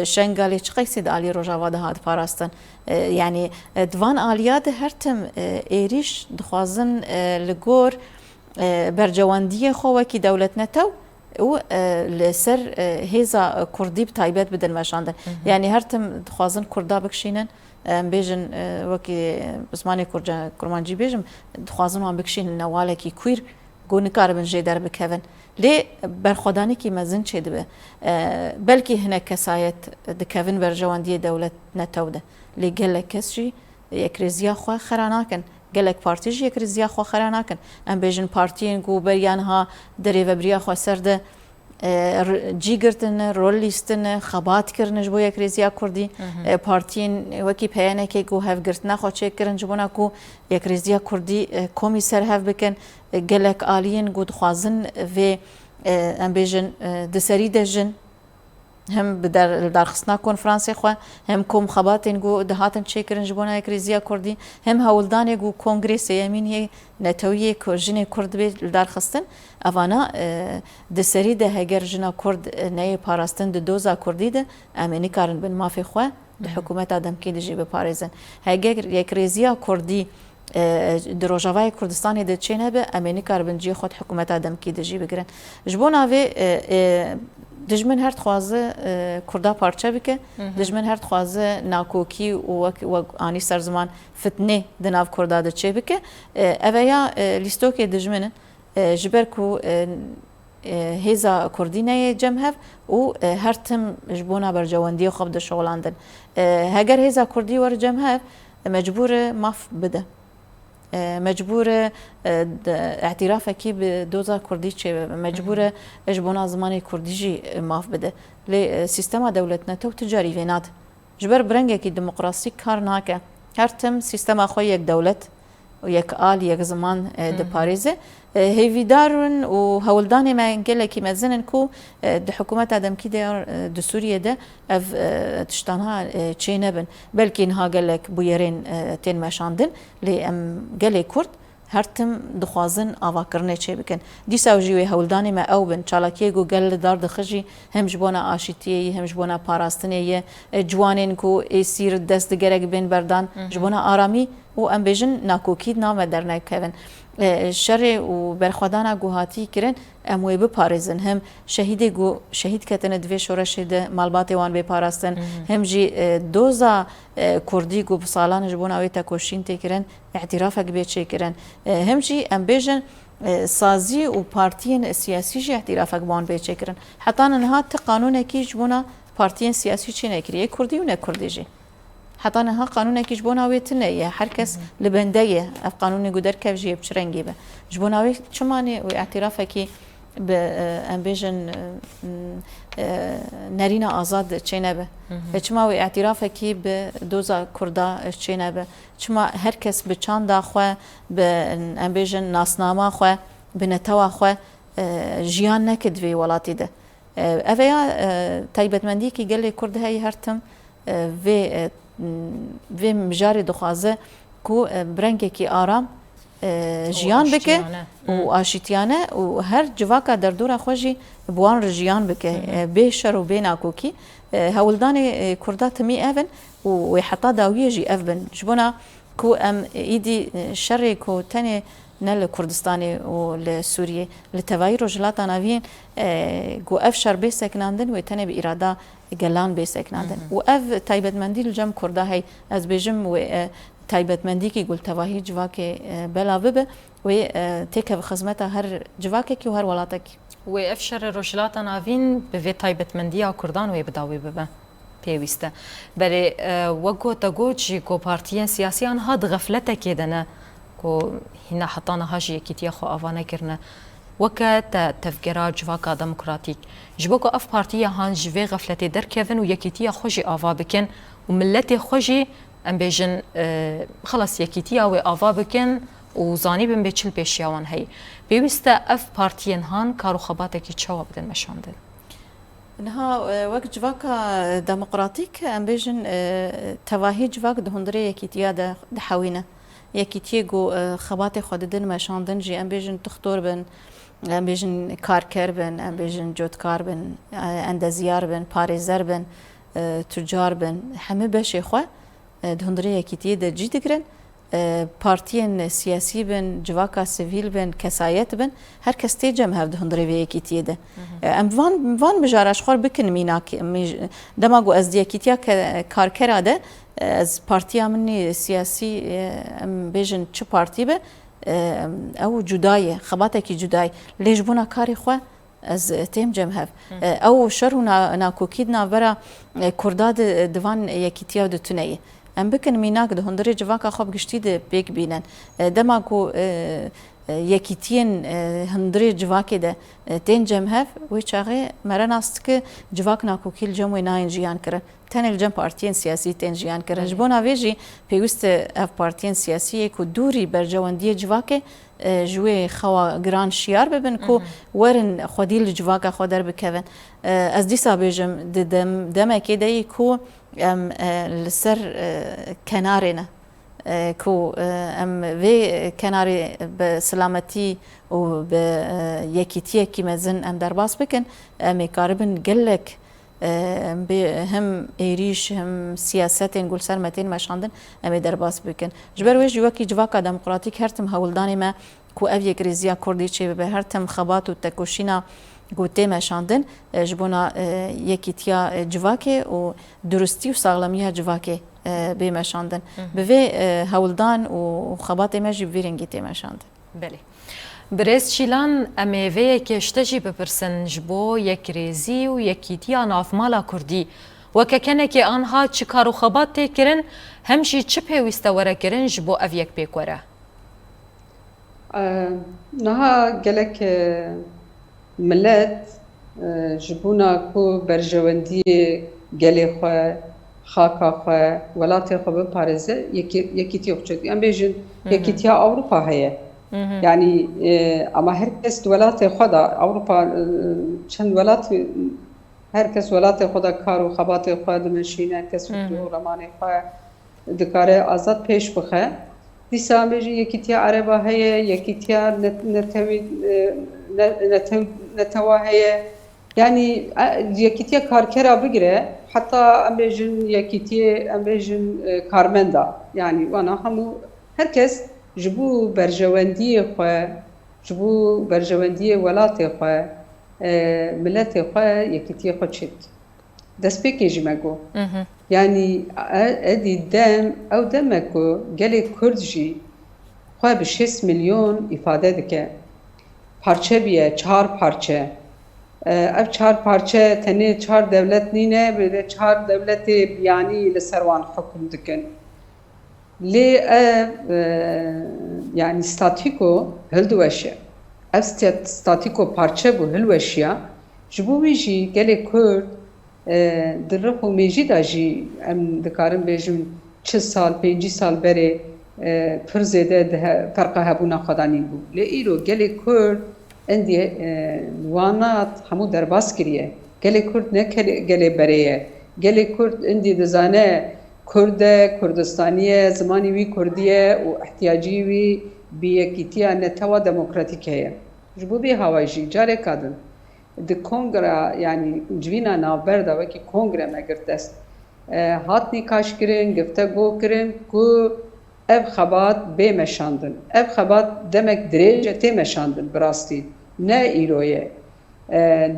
شنگالی چقیسی دالی روجاوا ده هاد پاراستن يعني دوان آلیات هرتم ایریش دخوازن لگور برجواندی خواه کی دولت نتو و لسر هیزا کردی بتایبت بدن مشاندن يعني هرتم دخوازن کردا بکشینن بیجن وکی بزمانی کرمانجی بیجم دخوازن وان بکشین نواله کی کویر گونی کار بن جدار بکوین لی برخودانی کی مزن چه دبه بلکی هناك کسایت دکوین برجواندی دولت نتوده لی گله کسی یک رزیا خواه خراناکن گلک پارتیج یک رزیا خواه خراناکن ام بیجن پارتین گو بریان ها دری و بریا خواه سرده جی گرتن رول لیستن خبات کرنش بو یک رزیا کردی پارتین وکی پیانه که گو هف گرتنا خواه چه کرن جبونا کو یک رزیا کردی کومی سر هف بکن گلک آلین گو دخوازن و ام بیجن دسری دجن هم در خصنا کنفرانسی خو هم کوم خباتین گو دهاتن چیکرن جبونا یک رزیا کردی هم هولدان گو کنگرس یمینی نتویی کورجین کرد به در خستن اوانا دسری ده هگر جنا کرد نه پاراستن د دوزا کردی ده امنی کارن بن مافی خو د حکومت آدم کی دجی به پاریزن هگر یک رزیا کردی دروجاوای کردستانی ده چینه به امنی کاربنجی خود حکومت آدم کی دجی بگیرن جبونا و دجمن هر خوازه کردا پارچه بکه دجمن هر خوازه ناکوکی و آنی سر زمان فتنه دناف کردا ده چه بکه اویا لیستو که دجمن جبر کو هیزا کردینه جمع و هر تم جبونا برجواندی خوب ده شغلاندن هگر هیزا کردی ور جمع مجبور ماف بده مجبور اعتراف کی به دوزا کردی چه مجبور اجبونا زمانی کردی جی ماف بده لی سیستم دولت نتو تجاری ویناد جبر برنگه کی دموکراسی کار ناکه هر تم سیستم خو یک دولت و یک آل یک زمان د پاریزه هیویدارن و هولدان ما گله کی مزنن کو د حکومت ادم کی د سوریه ده اف تشتانها چینبن بلکې انها گلک بویرین تن مشاندن لی ام گله کرد هرتم دخوازن آواکرنه چه بکن دیسا جیوی هولدانی ما او بن چالاکیه گو گل دار دخجی هم جبونا آشیتیه هم جبونا پاراستنیه جوانین کو ایسیر دست گرگ بین بردان جبونا آرامی و ام بیجن ناکوکی نام در نکوین شر و برخودانا گوهاتی کرن اموی بپارزن هم شهید کتن دوی شورش ده مالبات وان بپارستن هم جی دوزا کردی گو بسالان جبون اوی تکوشین تکرن اعتراف اگبی چه کرن هم جی ام بیجن سازی و پارتین سیاسی جی اعتراف اگبان بی چه کرن حتی انها قانون کی جبونا پارتین سیاسی چه نکریه کردی و نکردی جی حتی نه قانون کی جبوناوی تنه یه هر کس لبندیه اف قانون گودر کف جیب چرنگی به جبوناوی چمانی و اعتراف کی به امبیژن نرینا آزاد چینه به چما و اعتراف کی به دوزا کردا چینه به چما هر کس به چند داخوه به امبیژن ناسنامه خواه به نتوا خواه جیان نکد وی ولاتی ده اویا تایبتمندی کی گلی کرد های هرتم و مجاری دخوازه کو برنگه کی آرام جیان بکه و آشتیانه و هر جواکا در دور خوشی بوان رجیان بکه به شر و به ناکوکی هولدان کردا تمی اون و حتی داویه جی افبن جبونا کو ام ایدی شر کو تنه نه لکردستانی و لسوریه لتوایی رجلات ناوین گو اف شر بیسکناندن و تنه به اراده گلان بیسکناندن و اف تایبەتمەندی لجم کرده هی از بیجم و تایبەتمەندی کی گل توایی جواک بلا ببه و تکه خدمت هر جواکی که هر ولاتی و افشار رجلات ناوین به وی تایبەتمەندی کردان و بداوی ببه پێویستە بەرێ وەک گۆتەگۆچی کۆپارتیەن سیاسیان هات غەفلەتێکێدەنە کۆ هینا حتانە هاژ یەکیتیە خۆ ئاوانەکردنە وەکە تەفگەرا جوواکا دەموکراتیک ji bo ku ev partiya han ji vê xefletê derkevin û yekîtiya xwe jî ava bikin û milletê xwe jî em bêjin xelas yekîtiya wê ava bikin û zanî bin bê çil pêşiya wan heye pêwîst e ev partiyên han kar û xebatekî çawa bidin meşandin نها وقت جواكا ديمقراطيك ام بيجن تواهي جواك دهندري يكيتيا ده حوينه يكيتيه جو خباتي خوددن مشاندن جي ام بيجن تختور بن ام بيجن كاركر بن ام بيجن جوتكار بن اندزيار بن باريزر بن تجار بن همه بشي خو دهندري يكيتيه ده جي دگرن پارتیان سیاسی بن جواکا سیویل بن کسایت بن هر کس تیجم هفته هندری وی کیتیه ده ام وان مجارش خور بکن میناک دماغو از دی کیتیا کارکرا ده از پارتیا منی سیاسی ام بیجن چه پارتی به او جدای خباته کی جدای لیش بونا کاری خو از تیم جم هف او شر ناکوکید ناورا کرداد دوان یکیتیا ده تونیه ام بکن میناک ده هندری جواکا خواب گشتی ده بیگ بینن دما کو یکیتین هندری جواکی ده تین جم هف و چاقه مرن است که جواک ناکوکیل جم و ناین جیان کرن تنل جم پارتین سیاسی تین جیان کرن جبون آویجی پیوست اف پارتین سیاسی کو دوری بر جواندی جواکه جوی خوا گران شیار ببن کو ورن خودیل جواکا خودر بکون از دیسا بیجم دم اکیده کو ام لسر کنارنا کو ام وی کناری به سلامتی و به یکیتیه کی مزن ام در باس بکن ام کاربن گلک به هم ایریش هم سیاست انگل سر متین مشاندن ام در باس بکن جبر ویش یوکی جواکا دموکراتیک هرتم هولدانی ما کو اوی گریزیا کردی چه به هرتم خبات و تکوشینا گوته مشاندن جبونا یکیتیا جواکه و درستی و ساغلمیه جواکه به مشاندن به هولدان و خبات مجی ویرنگی ته مشاندن بله برز چیلان امیوه کشتجی بپرسن جبو یک ریزی و یکیتیا نافمالا کردی و که کنه که آنها چی کار و خبات ته کرن همشی چه پیوسته وره کرن جبو او یک پیکوره نها گلک ملت جبونا کو برجواندی گلی خو خاکا خو ولاتی خو بپارزه یکیتی اخچدی ام بیجن یکیتیا اوروپا هیه یعنی اما هر کس ولاتی خدا اوروپا چند ولاتی هر کس ولاتی خدا کار و خباتی خو دمشینه کس دو رمانی خو دکاره آزاد پیش بخه دیسا ام بیجن یکیتیا عربا هیه یکیتیا نتواهية يعني يكيتيا كاركرا بقرة حتى أمبيجن يكيتيا أمبيجن كارمندا يعني وأنا همو هركس جبو برجواندية خو جبو برجواندية ولاتي خو ملتي خو يكيتيا خو تشد دس بيكي جمعو يعني أدي دم أو دمكو قالي كردجي خو ب6 مليون إفادة دكه parça biye, çar parça. Ev çar parça tene çar devlet nine, böyle çar devleti biyani li servan hüküm dikin. Li ev yani statiko hildweşe. Ev statiko parça bu hilweşya. Jibu vîjî gelê Kurd dirrix û mêjî da jî em dikarin bêjin 4 sal, 5 sal berê pir zêde ferqa hebûna xwedanî bû. Lê îro gelê Kurd اندی وانات همو درباس کریه گلی کرد نه گلی بریه گلی کرد اندی دزانه کرد کردستانیه زمانی وی کردیه و احتیاجی وی بیکیتیا نتوا دموکراتیکه جبو بی هوایجی جاره کادن د کنگره یعنی جوینا نابردا وکی کنگره مگرد است هات نیکاش کرن گفته گو کرن کو ev xebat bê meşandin. Ev xebat demek dirêje tê meşandin bi rastî. Ne îroye.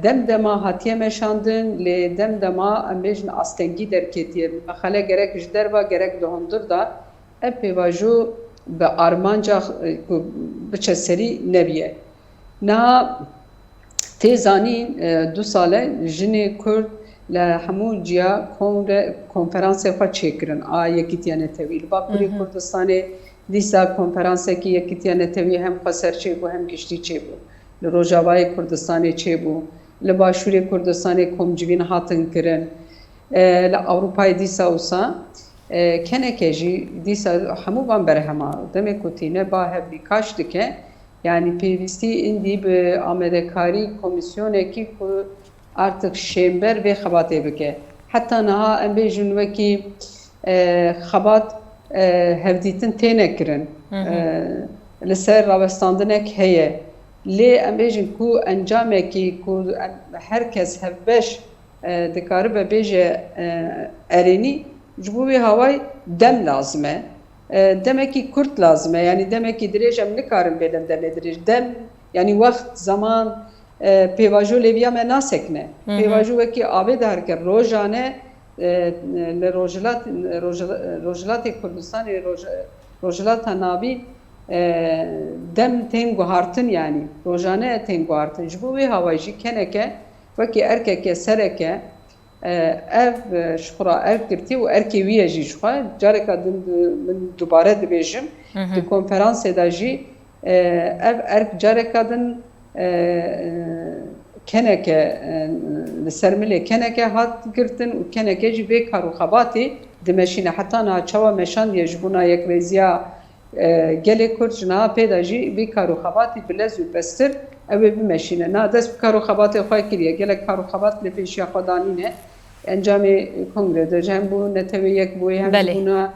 Demdema hatiye meşandin, lê demdema em bêjin astengî derketiye. Mexele gerek ji derva gerek di hundir da ev pêvajo bi armanca biçe serî nebiye. Na tê zanîn 2 sale jinê Kurd li hemû ciya konferansê xwe çêkirin a Yekîtiya Netewî. Li Bakurê Kurdistanê dîsa konferansekî Yekîtiya Netewî hem xweser çêbû hem giştî çêbû. Li Rojavayê Kurdistanê çêbû. Li Başûrê Kurdistanê komcivîn hatin kirin. Li Ewropayê dîsa wisa keneke jî dîsa hemû van berhema. Demek ku tîne ba hevlîkaş dike. Yani pêwîstî indî bi amedekarî komisyonekî ku artık şember ve xebatê bike. Heta niha em bêjin wekî xebat hevdîtin têne kirin. Li ser rawestandinek heye. Lê em bêjin ku encamekî ku herkes hevbeş dikaribe bêje erênî ji bo wê hawayê dem lazim e. Demek ki Kürt lazım e. Yani demek ki dirêj em nikarin bêlin demê dirêj. Dem yani wext zaman pêvajo lêviya me nasekne. Pêvajo wekî avê de herke rojane li Rojhilatê Kurdistanê Rojhilata navî dem tên guhartin yani. Rojane tên guhartin. Ji bo wê hawayê jî keneke wekî erkeke sereke ev şura ev girtî û erkê wî ye jî ji xwe careka min dubare dibêjim di konferansê de jî ev erk careka din keneke li ser milê keneke hat girtin û keneke jî vê kar û xebatê dimeşîne heta niha çawa meşandiye ji bona yekrêziya gelê Kurd ji niha pê de jî vê kar û xebatê bi lez û pestir ew ê bimeşîne. Na dest bi kar û xebatê xwe kiriye. Gelek kar û xebat li pêşiya xwe danîne. Encamê kongrede ji hem bû netewê yek bûyê hem ji bûna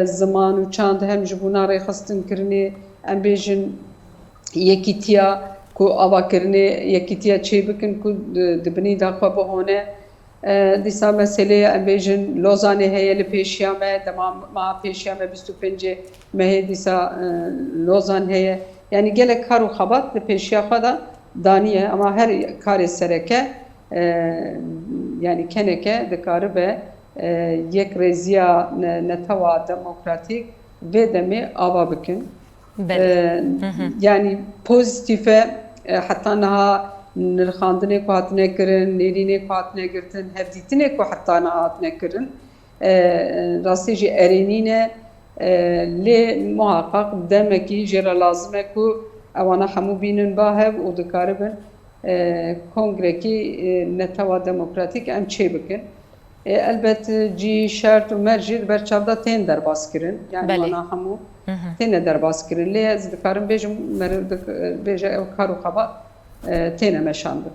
ziman û çand hem ji bûna rêxistinkirinê em bêjin yekîtiya ku avakirinê yekîtiya çê bikin ku di binî da xwe bihone. Dîsa meseleye em bêjin Lozanê heye li pêşiya me dema pêşiya me 25 mehê dîsa Lozan heye. Yani gelek kar û xebat li pêşiya xwe da daniye ama her karê sereke yani keneke dikaribe yekrêziya netewa demokratîk vê demê ava bikin. Yani pozîtîfe heta niha nirxandinê ku hatine kirin, nêrînê ku hatine girtin, hevdîtinê ku heta niha hatine kirin. Rastî jî erênîne lê muhaqqaq demekî jê re lazim e ku ewana hemû bînin bahev û dikaribin kongrekî netewa demokratîk em çê bikin. Elbet cî şert û mer jî berçavda tên derbas kirin. Yani wana hemû têne derbas kirin. Lê ez dikarim bêjim bêje ew kar û xebat têne meşandin.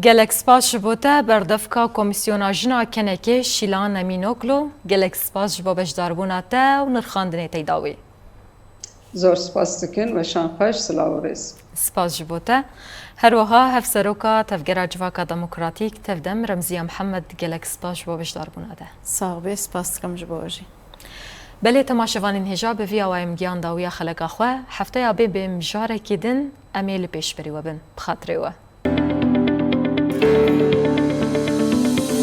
Gelek spas ji bo te berdevka Komîsyona Jina Kenekê Şîlan Emînoglu. Gelek spas ji bo beşdarbûna te û nirxandinê teyda wê. Zor spas dikin weşan xweş silav û rêz. Spas ji bo te. Herwiha hevseroka tevgera civaka demokratîk tevdem Remziya Mihemed gelek spas ji bo beşdarbûna te. Sağ bê spas dikim ji bo jî. Belê temaşevanên hêja bi vîya wayê giyan dawiya xeleka xwe hefteya bê bi mijarekî din em ê li pêşberî we bin. Bi xatirê we.